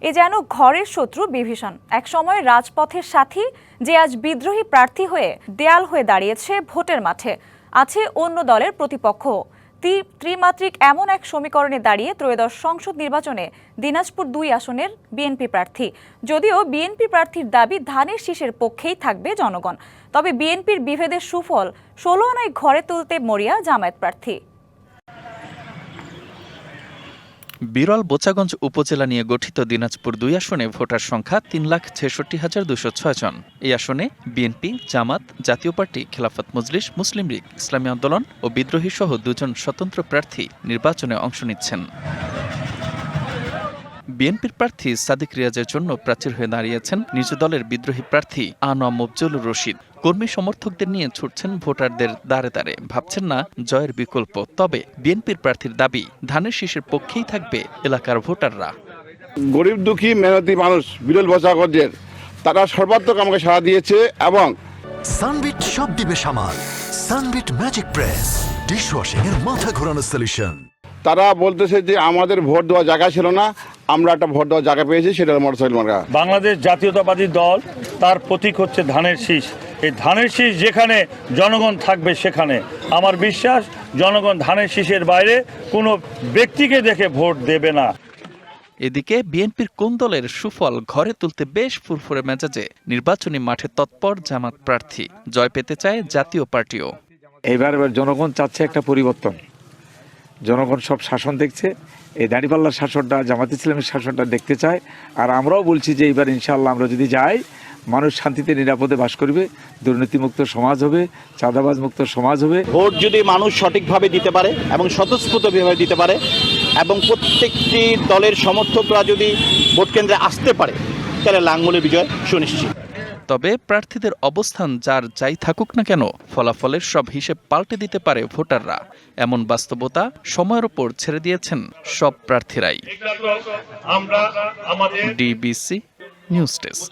এ যেন ঘরের শত্রু বিভীষণ, একসময় রাজপথের সাথী যে আজ বিদ্রোহী প্রার্থী হয়ে দেয়াল হয়ে দাঁড়িয়েছে ভোটের মাঠে। আছে অন্য দলের প্রতিপক্ষ। ত্রিমাত্রিক এমন এক সমীকরণে দাঁড়িয়ে ত্রয়োদশ সংসদ নির্বাচনে দিনাজপুর ২ আসনের বিএনপি প্রার্থী। যদিও বিএনপি প্রার্থীর দাবি ধানের শীষের পক্ষেই থাকবে জনগণ, তবে বিএনপির বিভেদের সুফল ১৬ আনায় ঘরে তুলতে মরিয়া জামায়াত প্রার্থী। বিরল বোচাগঞ্জ উপজেলা নিয়ে গঠিত দিনাজপুর ২ আসনে ভোটার সংখ্যা ৩,৬৬,২০৬ জন। এই আসনে বিএনপি, জামাত, জাতীয় পার্টি, খেলাফত মজলিস, মুসলিম লীগ, ইসলামী আন্দোলন ও বিদ্রোহী সহ ২ জন স্বতন্ত্র প্রার্থী নির্বাচনে অংশ নিচ্ছেন। বিএনপির প্রার্থী সাদিক রিয়াজের জন্য প্রাচীর হয়ে দাঁড়িয়েছেন নিজ দলের বিদ্রোহী প্রার্থী আনোয়ার মফজলুর রশিদ। কর্মী সমর্থকদের নিয়ে ছুটছেন ভোটারদের দ্বারে দ্বারে, ভাবছেন না জয়ের বিকল্প। তবে বিএনপির প্রার্থীর দাবি ধানের শীষের পক্ষেই থাকবে এলাকার ভোটাররা। গরিব দুঃখী মেহনতি মানুষ বিরল বচাগঞ্জের তারা সর্বাত্মক আমাকে সাড়া দিয়েছে এবং সানবিট সব দিবে সামাল। সানবিট ম্যাজিক প্রেস ডিশওয়াশিং এর মাথা ঘোরানো সলিউশন। তারা বলতেছে যে আমাদের ভোট দেওয়ার জায়গা ছিল না, আমরা একটা ভোট দেওয়ার জায়গা পেয়েছি, সেটা মোটরসাইকেল মার্কা। বাংলাদেশ জাতীয়তাবাদী দল, তার প্রতীক হচ্ছে ধানের শীষ। এই ধানের শীষ যেখানে জনগণ থাকবে সেখানে আমার বিশ্বাস জনগণ ধানের শীষের বাইরে কোনো ব্যক্তিকে দেখে ভোট দেবে না। এদিকে বিএনপির কোন দলের সুফল ঘরে তুলতে বেশ ফুরফুরে মেজাজে নির্বাচনী মাঠে তৎপর জামাত প্রার্থী। জয় পেতে চায় জাতীয় পার্টিও। এবার জনগণ চাচ্ছে একটা পরিবর্তন। জনগণ সব শাসন দেখছে, এই দাঁড়িপাল্লার শাসনটা, জামাত ইসলামের শাসনটা দেখতে চায়। আর আমরাও বলছি যে এইবার ইনশাআল্লাহ আমরা যদি যাই, মানুষ শান্তিতে নিরাপদে বাস করবে, দুর্নীতিমুক্ত সমাজ হবে, চাঁদাবাজ মুক্ত সমাজ হবে। ভোট যদি মানুষ সঠিকভাবে দিতে পারে এবং স্বতঃস্ফূর্তভাবে দিতে পারে এবং প্রত্যেকটি দলের সমর্থকরা যদি ভোট কেন্দ্রে আসতে পারে, তাহলে লাঙ্গলের বিজয় সুনিশ্চিত। তবে প্রার্থীদের অবস্থান যার যাই থাকুক না কেন, ফলাফলের সব হিসেব পাল্টে দিতে পারে ভোটাররা। এমন বাস্তবতা সময়ের ওপর ছেড়ে দিয়েছেন সব প্রার্থীরাই। DBC news desk.